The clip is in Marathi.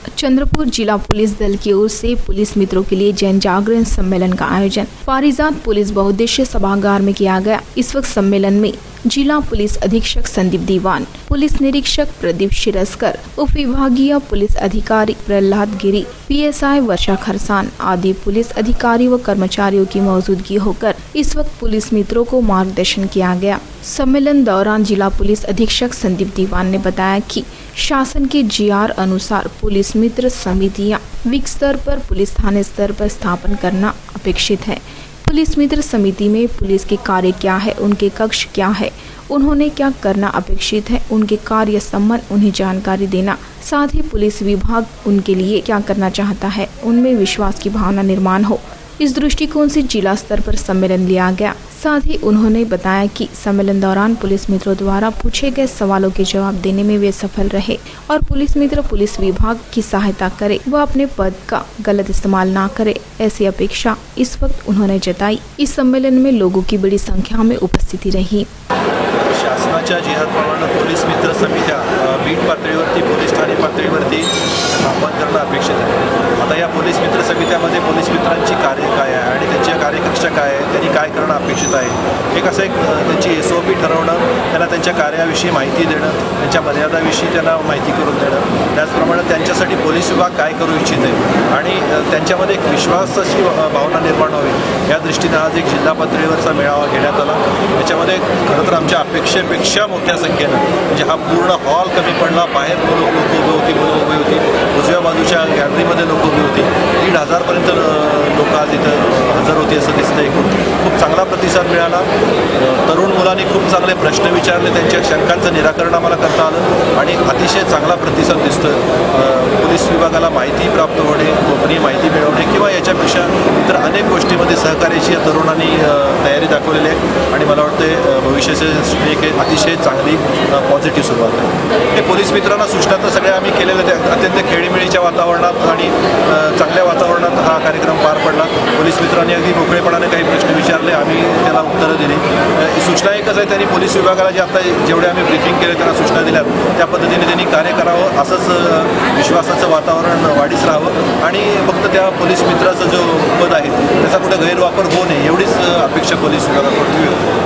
चंद्रपुर जिला पुलिस दल की ओर से पुलिस मित्रों के लिए जन जागरण सम्मेलन का आयोजन पारिजात पुलिस बहुउद्देशीय सभागार में किया गया। इस वक्त सम्मेलन में जिला पुलिस अधीक्षक संदीप दीवान, पुलिस निरीक्षक प्रदीप शिरस्कर, उप विभागीय पुलिस अधिकारी प्रहलाद गिरी, पीएसआई वर्षा खरसान आदि पुलिस अधिकारी व कर्मचारियों की मौजूदगी होकर इस वक्त पुलिस मित्रों को मार्गदर्शन किया गया। सम्मेलन दौरान जिला पुलिस अधीक्षक संदीप दीवान ने बताया कि शासन के जीआर अनुसार पुलिस मित्र समितियां विक स्तर पर पुलिस थाने स्तर पर स्थापन करना अपेक्षित है। पुलिस मित्र समिति में पुलिस के कार्य क्या है, उनके कक्ष क्या है, उन्होंने क्या करना अपेक्षित है, उनके कार्य संबंध उन्हें जानकारी देना, साथ ही पुलिस विभाग उनके लिए क्या करना चाहता है, उनमें विश्वास की भावना निर्माण हो। इस दृष्टिकोण से जिला स्तर पर सम्मेलन लिया गया। साथ ही उन्होंने बताया कि सम्मेलन दौरान पुलिस मित्रों द्वारा पूछे गए सवालों के जवाब देने में वे सफल रहे और पुलिस मित्र पुलिस विभाग की सहायता करे व अपने पद का गलत इस्तेमाल ना करे, ऐसी अपेक्षा इस वक्त उन्होंने जताई। इस सम्मेलन में लोगों की बड़ी संख्या में उपस्थिति रही। शासनाच्या जिल्ह्याप्रमाणे पोलीस मित्र समित्या बीट पातळीवरती पोलीस ठाणे पातळीवरती स्थापन करणं अपेक्षित आहे। आता या पोलीस मित्र समित्यामध्ये पोलीस मित्रांची कार्य काय आहे आणि त्यांच्या कार्यकक्ष काय आहे, त्यांनी काय करणं अपेक्षित आहे, एक असं एक त्यांची SOP ठरवणं, त्यांना त्यांच्या कार्याविषयी माहिती देणं, त्यांच्या मर्यादाविषयी त्यांना माहिती करून देणं, त्याचप्रमाणे त्यांच्यासाठी पोलीस विभाग काय करू इच्छित आहे आणि त्यांच्यामध्ये एक विश्वासाची भावना निर्माण व्हावी या दृष्टीने आज एक जिल्हा पातळीवरचा मेळावा घेण्यात आला। त्याच्यामध्ये खरं तर आमच्या अपेक्षेपेक्षा मोठ्या संख्येनं म्हणजे हा पूर्ण हॉल कमी पडला, बाहेर लोक उभी होती, मुलं उभी होती, उजव्या बाजूच्या गॅलरीमध्ये लोक उभी होती, 1,500 पर्यंत लोक आज इथं हजर होती असं दिसतंय। खूप चांगला प्रतिसाद मिळाला। तरुण मुलांनी खूप चांगले प्रश्न विचारले, त्यांच्या शंकांचं निराकरण आम्हाला करता आलं आणि अतिशय चांगला प्रतिसाद दिसतोय। पोलीस विभागाला माहिती प्राप्त होणे, गोपनीय माहिती मिळवणे किंवा याच्यापेक्षा इतर अनेक गोष्टीमध्ये सहकार्याची या तरुणांनी तयारी दाखवलेली आहे आणि मला वाटतं भविष्याची एक अतिशय चांगली पॉझिटिव्ह सुरुवात आहे। हे पोलीस मित्रांना सूचना तर सगळ्या आम्ही केलेल्या त्या अत्यंत खेळीमेळीच्या वातावरणात आणि चांगल्या वातावरणात हा कार्यक्रम पार पडला। पोलीस मित्रांनी अगदी मोकळेपणाने काही प्रश्न विचारले, आम्ही त्याला उत्तरं दिली। सूचना एकच आहे, त्यांनी पोलीस विभागाला जे आता जेवढे आम्ही ब्रीफिंग केले त्यांना सूचना दिल्यात त्या पद्धतीने त्यांनी कार्य करावं, असंच विश्वासाचं वातावरण वाढीस राहावं आणि फक्त त्या पोलीस मित्राचं जो पद आहे त्याचा कुठे गैरवापर होऊ नये एवढीच अपेक्षा पोलीस विभागाकडून